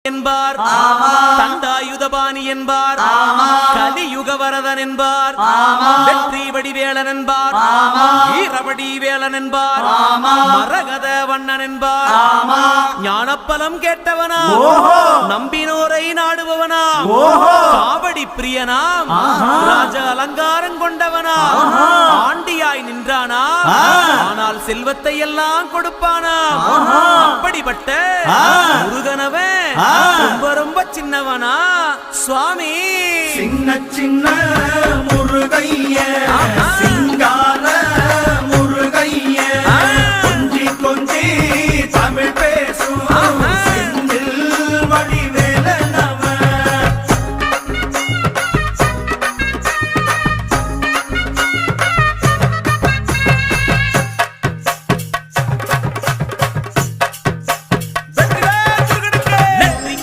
என்பார், தண்டாயுதபாணி என்பார், கலியுகவரதன் என்பார், வெற்றி வடிவேலன் என்பார், வீரவடி வேலன் என்பார், மரகத வண்ணன் என்பார், ஞானப்பலம் கேட்டவனா, நம்பினோரை நாடுபவனா, காவடி பிரியனாம், ராஜ அலங்காரம் கொண்டவனா, ஆண்டியாய் நின்றானா, ஆனால் செல்வத்தை எல்லாம் கொடுப்பானா, அப்படிப்பட்ட முருகனவன் ரொம்ப ரொம்ப சின்னவனா சுவாமி. சின்ன சின்ன முருகைய